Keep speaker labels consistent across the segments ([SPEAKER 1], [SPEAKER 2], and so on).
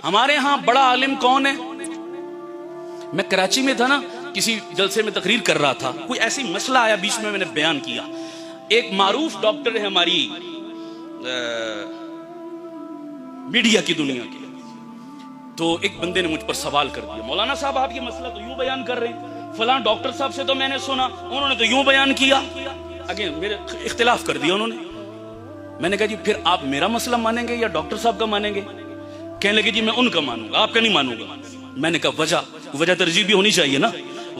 [SPEAKER 1] ہمارے ہاں بڑا عالم کون ہے؟ میں کراچی میں تھا نا، کسی جلسے میں تقریر کر رہا تھا، کوئی ایسی مسئلہ آیا بیچ میں نے بیان کیا. ایک معروف ڈاکٹر ہے ہماری میڈیا کی دنیا کی، تو ایک بندے نے مجھ پر سوال کر دیا، مولانا صاحب آپ یہ مسئلہ تو یوں بیان کر رہے ہیں، فلاں ڈاکٹر صاحب سے تو میں نے سنا انہوں نے تو یوں بیان کیا. اگین میرے اختلاف کر دیا انہوں نے. میں نے کہا جی پھر آپ میرا مسئلہ مانیں گے یا ڈاکٹر صاحب کا مانیں گے؟ کہنے لگے جی میں ان کا مانوں گا، آپ کا نہیں مانوں گا. میں نے کہا وجہ ترجیح بھی ہونی چاہیے نا.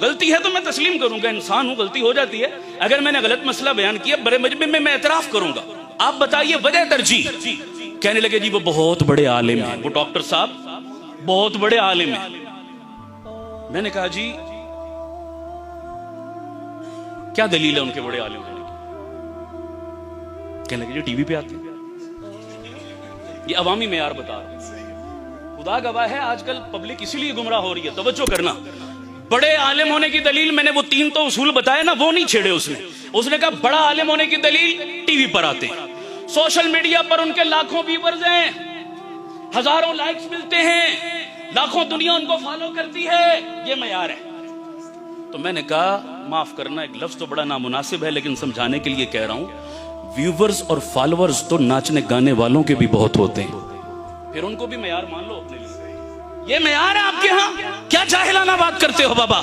[SPEAKER 1] غلطی ہے تو میں تسلیم کروں گا، انسان ہوں، غلطی ہو جاتی ہے. اگر میں نے غلط مسئلہ بیان کیا بڑے مجمع میں میں اعتراف کروں گا. آپ بتائیے وجہ ترجیح. کہنے لگے جی وہ بہت بڑے عالم ہیں، وہ ڈاکٹر صاحب بہت بڑے عالم ہیں. میں نے کہا جی کیا دلیل ہے ان کے بڑے عالم ہونے کی؟ کہنے لگے جی ٹی وی پہ آتے ہیں. یہ عوامی معیار بتا رہا ہوں، خدا گواہ ہے آج کل پبلک اسی لیے گمراہ ہو رہی ہے. توجہ کرنا، بڑے عالم ہونے کی دلیل میں نے وہ 3 تو اصول بتائے نا، وہ نہیں چھیڑے اس نے کہا بڑا عالم ہونے کی دلیل ٹی وی پر آتے ہیں، سوشل میڈیا پر ان کے لاکھوں ویورز ہیں، ہزاروں لائکس ملتے ہیں، لاکھوں دنیا ان کو فالو کرتی ہے، یہ معیار ہے. تو میں نے کہا معاف کرنا ایک لفظ تو بڑا نامناسب ہے لیکن سمجھانے کے لیے کہہ رہا ہوں، ویورز اور فالوورز تو ناچنے گانے والوں کے بھی بہت ہوتے ہیں، پھر ان کو بھی معیار مان لو اپنے لیے. یہ معیار ہے آپ کے ہاں؟ کیا جاہلانہ بات کرتے ہو بابا.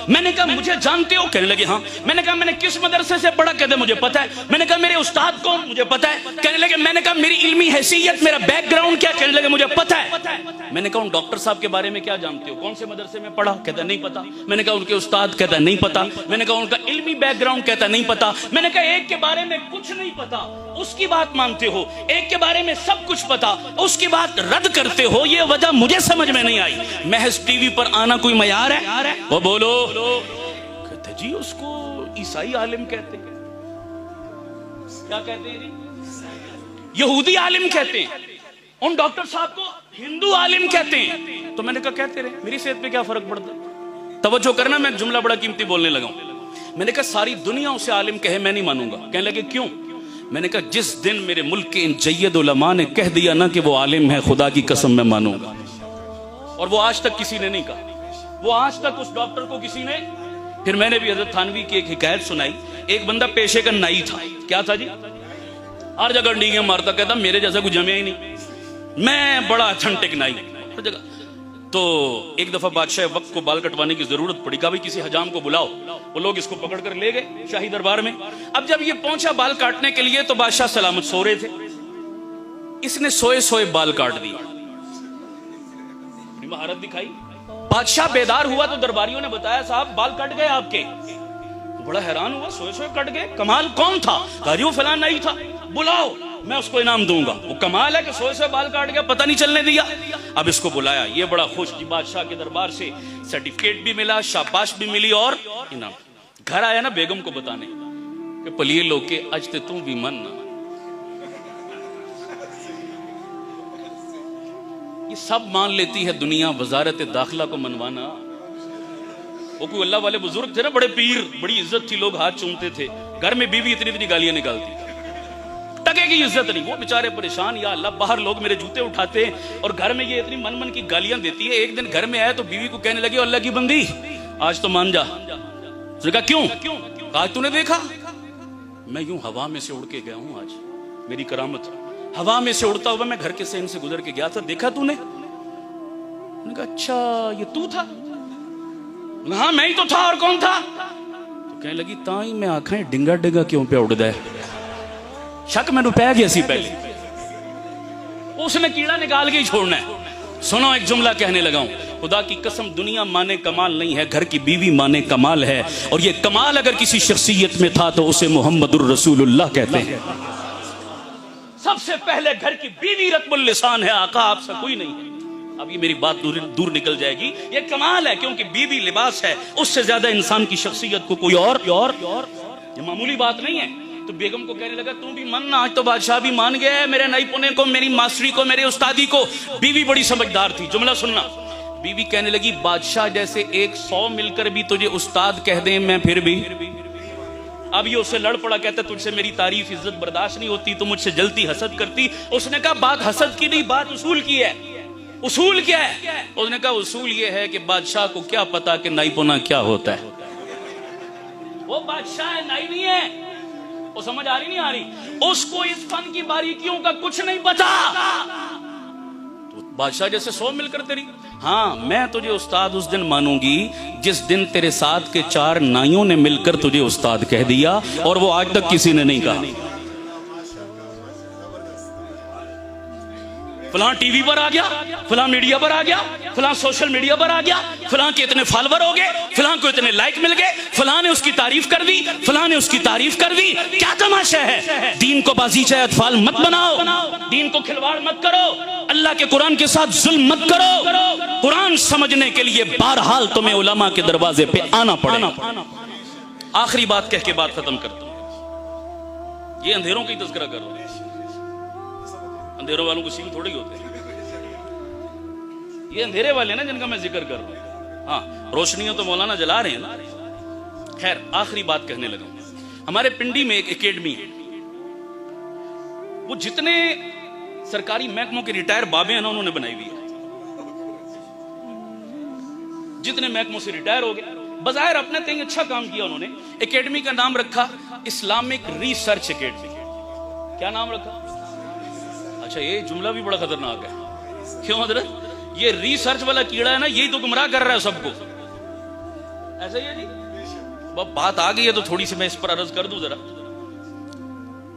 [SPEAKER 1] میں نے کہا مجھے جانتے ہو؟ کہنے لگے ہاں. میں نے کہا میں نے کس مدرسے سے پڑھا؟ کہتے مجھے پتا ہے. میں نے کہا میرے استاد کون؟ مجھے پتا ہے. کہنے لگے میں نے کہا میری علمی حیثیت، میرا بیک گراؤنڈ کیا؟ کہنے لگے مجھے پتا ہے. میں نے کہا ان ڈاکٹر صاحب کے بارے میں کیا جانتے ہو؟ کون سے مدرسے میں پڑھا؟ کہتا نہیں پتا. میں نے کہا ان کے استاد؟ کہتا نہیں پتا. میں نے کہا ان کا علمی بیک گراؤنڈ؟ کہتا نہیں پتا. میں نے کہا ایک کے بارے میں کچھ نہیں پتا اس کی بات مانتے ہو، ایک کے بارے میں سب کچھ پتا اس کی بات رد کرتے ہو، یہ وجہ مجھے سمجھ میں نہیں آئی. محض ٹی وی پر آنا کوئی معیار ہے؟ وہ بولو. کہتے جی اس کو عیسائی عالم کہتے ہیں. کیا کہتے ہیں جی؟ یہودی عالم کہتے ہیں. ان ڈاکٹر صاحب کو ہندو عالم کہتے ہیں. تو میں نے کہا کہتے رہے، میری صحت پہ کیا فرق پڑتا. توجہ کرنا، میں جملہ بڑا قیمتی بولنے لگا ہوں. میں نے کہا ساری دنیا اسے عالم کہے میں نہیں مانوں گا. کہنے لگے کیوں؟ میں نے کہا جس دن میرے ملک کے ان جید علماء نے کہہ دیا نا کہ وہ عالم ہے، خدا کی قسم میں مانوں گا. اور وہ آج تک کسی نے نہیں کہا، وہ آج تک اس ڈاکٹر کو کسی نے. پھر میں نے بھی حضرت تھانوی کی ایک حکایت سنائی. ایک بندہ پیشے کا نائی تھا. کیا تھا جی؟ ہر جگہ ڈیگیں مارتا، کہتا میرے جیسا کوئی جمع ہی نہیں، میں بڑا اتھنٹک نائی ہر جگہ. تو ایک دفعہ بادشاہ وقت کو بال کٹوانے کی ضرورت پڑی. کہا بھائی کسی حجام کو بلاؤ. وہ لوگ اس کو پکڑ کر لے گئے شاہی دربار میں. اب جب یہ پہنچا بال کاٹنے کے لیے تو بادشاہ سلامت سو رہے تھے. اس نے سوئے بال کاٹ دی، مہارت دکھائی. بادشاہ بیدار ہوا تو درباریوں نے بتایا صاحب بال کٹ گئے آپ کے. بڑا حیران ہوا، سوئے کٹ گئے، کمال کون تھا؟ کہا جی وہ فلاں نہیں تھا. بلاؤ میں اس کو انعام دوں گا. وہ کمال ہے کہ سوئے بال کاٹ گیا پتہ نہیں چلنے دیا. اب اس کو بلایا، یہ بڑا خوش جی بادشاہ کے دربار سے سرٹیفکیٹ بھی ملا، شاباش بھی ملی اور انعام. گھر آیا نا بیگم کو بتانے کہ پلیے لو کے اج تے تم بھی من نہ. یہ سب مان لیتی ہے دنیا، وزارت داخلہ کو منوانا. وہ کوئی اللہ والے بزرگ تھے نا، بڑے پیر، بڑی عزت تھی، لوگ ہاتھ چومتے تھے. گھر میں بیوی اتنی گالیاں نکالتی، ٹکے کی عزت نہیں. وہ بیچارے پریشان، یا اللہ باہر لوگ میرے جوتے اٹھاتے ہیں اور گھر میں یہ اتنی من کی گالیاں دیتی ہے. ایک دن گھر میں آئے تو بیوی کو کہنے لگے اللہ کی بندی آج تو مان جا. اس نے کہا کیوں؟ آج تو نے دیکھا میں یوں ہوا میں سے اڑ کے گیا ہوں، آج میری کرامت. ہوا میں سے اڑتا ہوا میں گھر کے صحن سے گزر کے گیا تھا، دیکھا تو نے؟ میں نے کہا اچھا یہ تو تھا؟ ہاں میں ہی تو تھا، اور کون تھا؟ تو کہنے لگی تائی میں آنکھیں ڈنگا کیوں پہ اڑ دے. شک میں نے پہ گیا سی پہلے، اس نے کیڑا نکال کے ہی چھوڑنا ہے. سنو ایک جملہ کہنے لگا ہوں، خدا کی قسم دنیا مانے کمال نہیں ہے، گھر کی بیوی مانے کمال ہے. اور یہ کمال اگر کسی شخصیت میں تھا تو اسے محمد الرسول اللہ کہتے ہیں. سب سے پہلے گھر کی بیوی رتب اللسان ہے، آقا آپ سے کوئی نہیں ہے. اب یہ میری بات دور نکل جائے گی. یہ کمال ہے کیونکہ بیوی لباس ہے، اس سے زیادہ انسان کی شخصیت کو کوئی اور یہ معمولی بات نہیں ہے. تو بیگم کو کہنے لگا تم بھی مان. آج تو بادشاہ بھی مان گیا ہے، میرے نئی پونے کو، میری ماسٹری کو، میرے استادی کو. بیوی بڑی سمجھدار تھی. جملہ سننا. بیوی کہنے لگی بادشاہ جیسے 100 مل کر بھی تجھے استاد کہہ دیں میں پھر بھی. اب یہ اسے لڑ پڑا، کہتا تجھ سے میری تعریف عزت برداشت نہیں ہوتی، تو مجھ سے جلتی حسد کرتی. اس نے کہا بات حسد کی نہیں، بات اصول کی ہے. اصول کیا ہے؟ اس نے کہا اصول یہ ہے کہ بادشاہ کو کیا پتا کہ نائی پونا کیا ہوتا ہے، وہ بادشاہ ہے، نائی نہیں ہے۔ وہ سمجھ آ رہی نہیں آ رہی؟ اس کو اس فن کی باریکیوں کا کچھ نہیں پتا۔ تو بادشاہ جیسے 100 مل کر تیری، ہاں میں تجھے استاد اس دن مانوں گی جس دن تیرے ساتھ کے 4 نائیوں نے مل کر تجھے استاد کہہ دیا، اور وہ آج تک کسی نے نہیں کہا۔ فلاں ٹی وی پر آ گیا، فلاں میڈیا پر آ گیا، فلاں سوشل میڈیا پر آ گیا، فلاں کے اتنے فالوور ہو گئے، فلاں کو اتنے لائک مل گئے، فلاں نے اس کی تعریف کر دی، فلاں نے اس کی تعریف کر دی۔ کیا تماشا ہے؟ دین کو بازیچہ اطفال مت بناؤ، دین کو کھلواڑ مت کرو، اللہ کے قرآن کے ساتھ ظلم مت کرو۔ قرآن سمجھنے کے لیے بہرحال تمہیں علماء کے دروازے پہ آنا پڑے۔ آخری بات کہہ کے بات ختم کرتا ہوں، یہ اندھیروں کا ہی تذکرہ کر رہا ہوں، اندھیروں والوں کو سینگ تھوڑے ہی ہوتے ہیں، یہ اندھیرے والے نا جن کا میں ذکر کر رہا ہوں۔ ہاں روشنیاں تو مولانا جلا رہے ہیں نا۔ خیر آخری بات کہنے لگا، ہمارے پنڈی میں ایک اکیڈمی ہے، وہ جتنے سرکاری محکموں کے ریٹائر بابے ہیں نا انہوں نے بنائی ہوئی ہے، جتنے محکموں سے ریٹائر ہو گئے، بظاہر اپنے تئیں اچھا کام کیا انہوں نے۔ اکیڈمی کا نام رکھا اسلامک ریسرچ اکیڈمی۔ کیا نام رکھا؟ اچھا یہ جملہ بھی بڑا خطرناک ہے، کیوں حضرت؟ یہ ریسرچ والا کیڑا ہے نا، یہی تو گمراہ کر رہا ہے سب کو، ایسا ہی ہے جی۔ بات آ گئی ہے تو تھوڑی سی میں اس پر عرض کر دوں، ذرا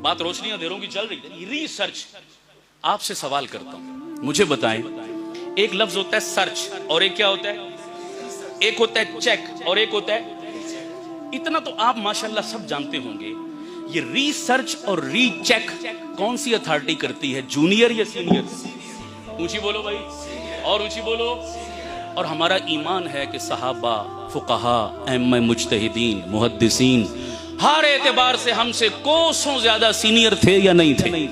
[SPEAKER 1] بات روشنیاں اندھیروں کی چل رہی ہے۔ ریسرچ، آپ سے سوال کرتا ہوں، مجھے بتائیں، ایک لفظ ہوتا ہے سرچ اور ایک کیا ہوتا ہے؟ ایک ہوتا ہے چیک اور ایک ہوتا ہے، اتنا تو آپ ماشاءاللہ سب جانتے ہوں گے، یہ ریسرچ اور ری چیک کون سی اتھارٹی کرتی ہے، جونیئر یا سینئر؟ اونچی بولو بھائی، اور اونچی بولو۔ اور ہمارا ایمان ہے کہ صحابہ، فقہا، ائمہ مجتہدین، محدثین ہر اعتبار سے ہم سے کوسوں زیادہ سینئر تھے یا نہیں تھے؟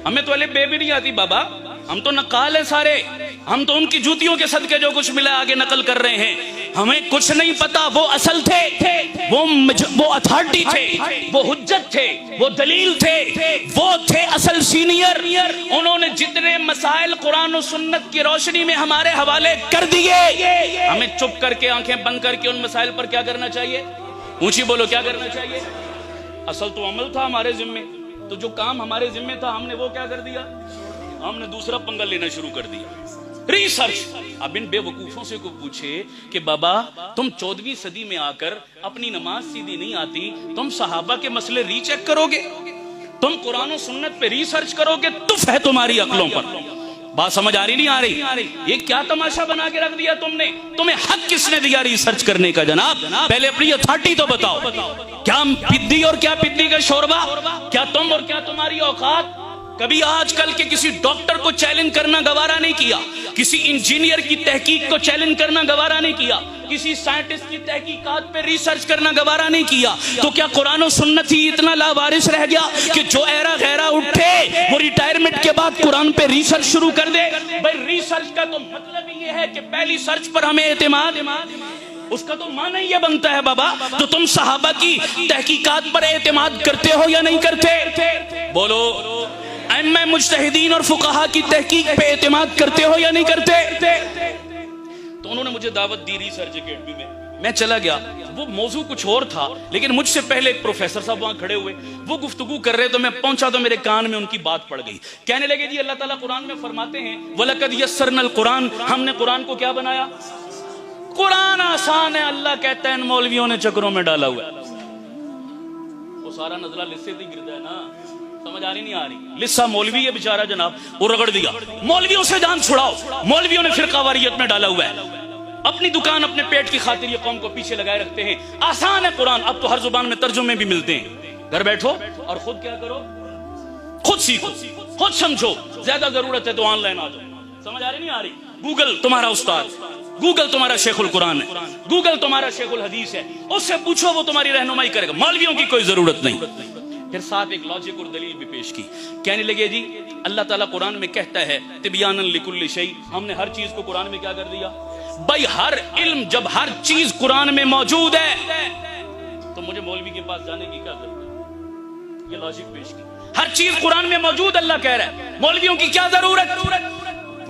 [SPEAKER 1] ہمیں تو بے بھی نہیں آتی بابا، ہم تو نقال ہیں سارے، ہم تو ان کی جوتیوں کے صدقے جو کچھ ملا آگے نقل کر رہے ہیں۔ ہمیں کچھ نہیں پتا، وہ اصل تھے، وہ اتھارٹی تھے، وہ حجت تھے، وہ دلیل تھے، وہ تھے اصل سینئر۔ انہوں نے جتنے مسائل قرآن و سنت کی روشنی میں ہمارے حوالے کر دیے، ہمیں چپ کر کے آنکھیں بند کر کے ان مسائل پر کیا کرنا چاہیے؟ اونچی بولو، کیا کرنا چاہیے؟ اصل تو عمل تھا ہمارے ذمے، تو جو کام ہمارے ذمے تھا ہم نے وہ کیا کر دیا؟ ہم نے دوسرا پنگا لینا شروع کر دیا۔ ریسرچ، اب ان بے وقوفوں سے کو پوچھے کہ بابا تم 14ویں صدی میں آ کر اپنی نماز سیدھی نہیں آتی، تم صحابہ کے مسئلے ری چیک کرو گے، تم قرآن و سنت پہ ریسرچ کرو گے، تف ہے تمہاری عقلوں پر۔ بات سمجھ آ رہی نہیں آ رہی؟ یہ کیا تماشا بنا کے رکھ دیا تم نے؟ تمہیں حق کس نے دیا ریسرچ کرنے کا جناب؟ پہلے اپنی اتھارٹی تو بتاؤ، کیا پدی اور کیا پدی کا شوربہ، کیا تم اور کیا تمہاری اوقات؟ کبھی آج کل کے کسی ڈاکٹر کو چیلنج کرنا گوارا نہیں کیا، کسی انجینئر کی تحقیق کو چیلنج کرنا گوارا نہیں کیا، کسی سائنٹسٹ کی تحقیقات پہ ریسرچ کرنا گوارا نہیں کیا، تو کیا قرآن و سنت ہی اتنا لاوارث رہ گیا کہ جو ایرا غیرہ اٹھے وہ ریٹائرمنٹ کے بعد قرآن پہ ریسرچ شروع کر دے؟ بھائی ریسرچ کا تو مطلب یہ ہے کہ پہلی سرچ پر ہمیں اعتماد، اس کا تو معنی یہ بنتا ہے بابا، تو تم صحابہ کی تحقیقات پر اعتماد کرتے ہو یا نہیں کرتے؟ بولو، ائمہ مجتہدین اور فقہا کی تحقیق پہ اعتماد کرتے ہو یا نہیں کرتے؟ تو انہوں نے مجھے دعوت دی ریسرچ اکیڈمی میں چلا گیا، وہ موضوع کچھ اور تھا، لیکن مجھ سے پہلے ایک پروفیسر صاحب وہاں کھڑے ہوئے، وہ گفتگو کر رہے، تو میں پہنچا تو میرے کان میں ان کی بات پڑ گئی، کہنے لگے جی اللہ تعالیٰ قرآن میں فرماتے ہیں وَلَقَدْ يَسَّرْنَا الْقُرْآنَ، ہم نے قرآن کو کیا بنایا؟ قرآن آسان ہے، اللہ کہتا ہے ان مولویوں نے چکروں میں ڈالا ہوا ہے۔ وہ سارا نزلہ لسے سے گرتا ہے نا، سمجھ آ رہی نہیں آ رہی؟ لسا مولوی ہے بیچارہ جناب، وہ رگڑ دیا، مولویوں سے جان چھڑاؤ، مولویوں نے فرقہ واریت میں ڈالا ہوا ہے، اپنی دکان اپنے پیٹ کی خاطر یہ قوم کو پیچھے لگائے رکھتے ہیں۔ آسان ہے قرآن، اب تو ہر زبان میں ترجمے بھی ملتے ہیں، گھر بیٹھو اور خود کیا کرو، خود سیکھو، خود سمجھو، زیادہ ضرورت ہے تو آن لائن آ جاؤ، سمجھ آ رہی نہیں آ رہی؟ گوگل تمہارا استاد، گوگل تمہارا شیخ القرآن ہے، گوگل تمہارا شیخ الحدیث ہے، اس سے پوچھو وہ تمہاری رہنمائی کرے گا، مولویوں کی کوئی ضرورت نہیں۔ پھر ساتھ ایک لاجک اور دلیل بھی پیش کی، کہنے لگے جی اللہ تعالیٰ قرآن میں کہتا ہے تبیانا لکل شیء، ہم نے ہر چیز کو قرآن میں کیا کر دیا؟ بھائی ہر علم جب ہر چیز قرآن میں موجود ہے تو مجھے مولوی کے پاس جانے کی کیا ضرورت ہے؟ یہ لاجک پیش کی، ہر چیز قرآن میں موجود، اللہ کہہ رہا ہے، مولویوں کی کیا ضرورت؟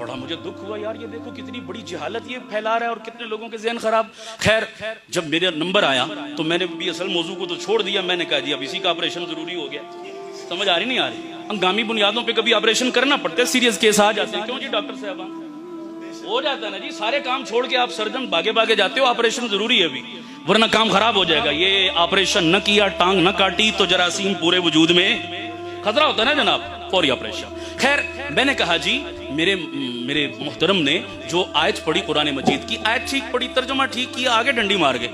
[SPEAKER 1] بڑا مجھے دکھ ہوا یار، یہ دیکھو کتنی بڑی جہالت یہ پھیلا رہا ہے اور کتنے لوگوں کے ذہن خراب. خیر جب میرا نمبر آیا تو میں نے بھی اصل موضوع کو تو چھوڑ دیا. میں نے کہا جی اب اسی کا آپریشن ضروری ہو گیا. سمجھ آ رہی نہیں آ رہی؟ ہنگامی بنیادوں پہ کبھی آپریشن کرنا پڑتا ہے، سیریس کیس آ جاتے ہیں. کیوں جی ڈاکٹر صاحبان ہو جاتا ہے نا جی، سارے کام چھوڑ کے آپ سرجن بھاگے بھاگے جاتے ہو. آپریشن ضروری ہے ابھی ورنہ کام خراب ہو جائے گا. یہ آپریشن نہ کیا، ٹانگ نہ کاٹی تو جراثیم پورے وجود میں خطرہ ہوتا ہے نا جناب، فوری آپریشن. خیر میں نے کہا جی میرے محترم نے جو آیت پڑھی قرآن مجید کی، آیت ٹھیک پڑھی، ترجمہ ٹھیک کیا، آگے ڈنڈی مار گئے.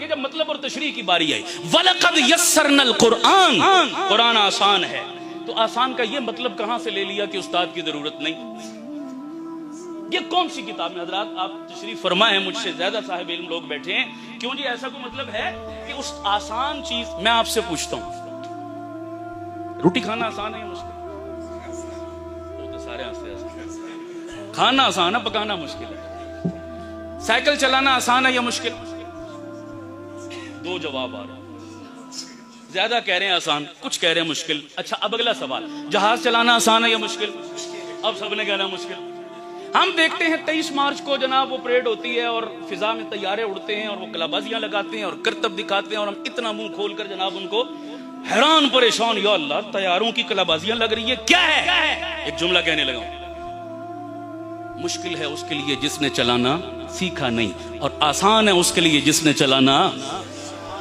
[SPEAKER 1] جب مطلب اور تشریح کی باری آئی، وَلَقَدْ يَسَّرْنَا الْقُرْآنَ، قرآن آسان ہے. تو آسان کا یہ مطلب کہاں سے لے لیا کہ استاد کی ضرورت نہیں؟ یہ کون سی کتاب میں؟ حضرات آپ تشریف فرمائے ہیں، مجھ سے زیادہ صاحب علم لوگ بیٹھے ہیں. کیوں جی ایسا کوئی مطلب ہے کہ اس آسان چیز؟ میں آپ سے پوچھتا ہوں، روٹی کھانا آسان ہے یا مشکل؟ وہ تو سارے کھانا آسان ہے، پکانا مشکل ہے. سائیکل چلانا آسان ہے یا مشکل؟ دو جواب آ رہے ہیں. زیادہ کہہ رہے ہیں آسان، کچھ کہہ رہے ہیں مشکل. اچھا اب اگلا سوال، جہاز چلانا آسان ہے یا مشکل؟ اب سب نے کہنا مشکل. ہم دیکھتے ہیں 23 مارچ کو جناب وہ پریڈ ہوتی ہے اور فضا میں طیارے اڑتے ہیں اور وہ کلابازیاں لگاتے ہیں اور کرتب دکھاتے ہیں اور ہم اتنا منہ کھول کر جناب ان کو حیران پریشان، یا اللہ طیاروں کی کلابازیاں لگ رہی ہے، کیا ہے؟ ایک جملہ کہنے لگا ہوں، مشکل ہے اس کے لیے جس نے چلانا سیکھا نہیں، اور آسان ہے اس کے لیے جس نے چلانا،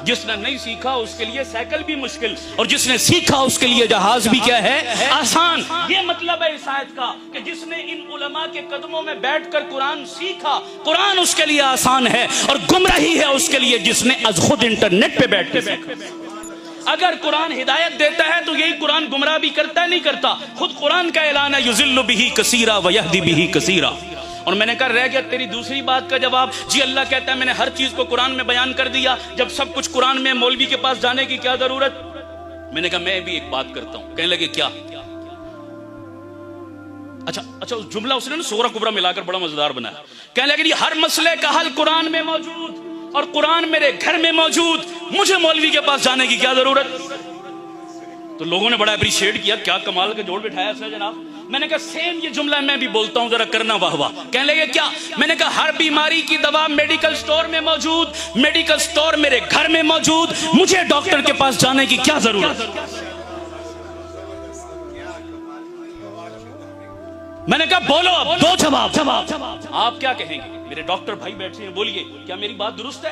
[SPEAKER 1] جس نے نہیں سیکھا اس کے لیے سائیکل بھی مشکل، اور جس نے سیکھا اس کے لیے جہاز بھی کیا ہے؟ آسان. یہ مطلب ہے اس آیت کا کہ جس نے ان علماء کے قدموں میں بیٹھ کر قرآن سیکھا، قرآن اس کے لیے آسان ہے، اور گمراہی ہے اس کے لیے جس نے از خود انٹرنیٹ پہ بیٹھ کے سیکھا. اگر قرآن ہدایت دیتا ہے تو یہی قرآن گمراہ بھی کرتا ہے نہیں کرتا؟ خود قرآن کا اعلان ہے یضل بہ کثیرا ویہدی بہ کثیرا. اور میں نے کہا رہ گیا تیری دوسری بات کا جواب. جی اللہ کہتا ہے میں نے ہر چیز کو قرآن میں بیان کر دیا، جب سب کچھ قرآن میں، مولوی کے پاس جانے کی کیا ضرورت؟ میں نے کہا میں بھی ایک بات کرتا ہوں. کہنے لگے کیا؟ اچھا اس جملہ اس نے نا سورہ کبریٰ ملا کر بڑا مزیدار بنایا. کہنے لگے ہر مسئلے کا حل قرآن میں موجود اور قرآن میرے گھر میں موجود، مجھے مولوی کے پاس جانے کی کیا ضرورت؟ تو لوگوں نے بڑا اپریشیٹ کیا، کیا کمال کا جوڑ بٹھایا اس نے جناب. میں نے کہا سیم یہ جملہ میں بھی بولتا ہوں، ذرا کرنا واہ واہ. کہنے لگے کیا؟ میں نے کہا ہر بیماری کی دوا میڈیکل سٹور میں موجود، میڈیکل سٹور میرے گھر میں موجود، مجھے ڈاکٹر کے پاس جانے کی کیا ضرورت؟ میں نے کہا بولو اب دو جواب. آپ کیا کہیں گے؟ میرے ڈاکٹر بھائی بیٹھے ہیں، بولیے کیا میری بات درست ہے؟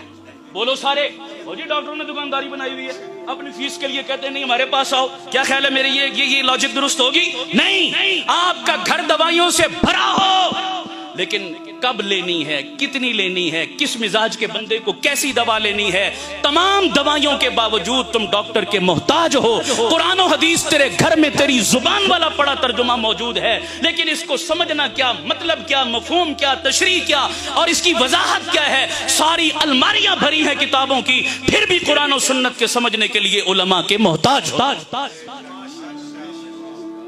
[SPEAKER 1] بولو سارے. اور جی ڈاکٹروں نے دکانداری بنائی ہوئی ہے، اپنی فیس کے لیے کہتے ہیں نہیں ہمارے پاس آؤ. کیا خیال ہے میرے یہ لاجک درست ہوگی؟ نہیں. آپ کا گھر دوائیوں سے بھرا ہو، لیکن کب لینی ہے، کتنی لینی ہے، کس مزاج کے بندے کو کیسی دوا لینی ہے، تمام دوائیوں کے باوجود تم ڈاکٹر کے محتاج ہو. قرآن و حدیث تیرے گھر میں تیری زبان والا پڑا ترجمہ موجود ہے، لیکن اس کو سمجھنا کیا، مطلب کیا، مفہوم کیا، تشریح کیا اور اس کی وضاحت کیا ہے. ساری الماریاں بھری ہیں کتابوں کی، پھر بھی قرآن و سنت کے سمجھنے کے لیے علماء کے محتاج ہو.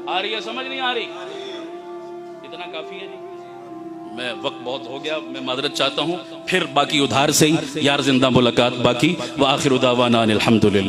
[SPEAKER 1] آ رہی ہے سمجھ نہیں آ رہی؟ اتنا کافی ہے جی. میں وقت بہت ہو گیا، میں معذرت چاہتا ہوں. پھر باقی ادھار سے ہی، یار زندہ ملاقات باقی. وآخر دعوانا الحمدللہ.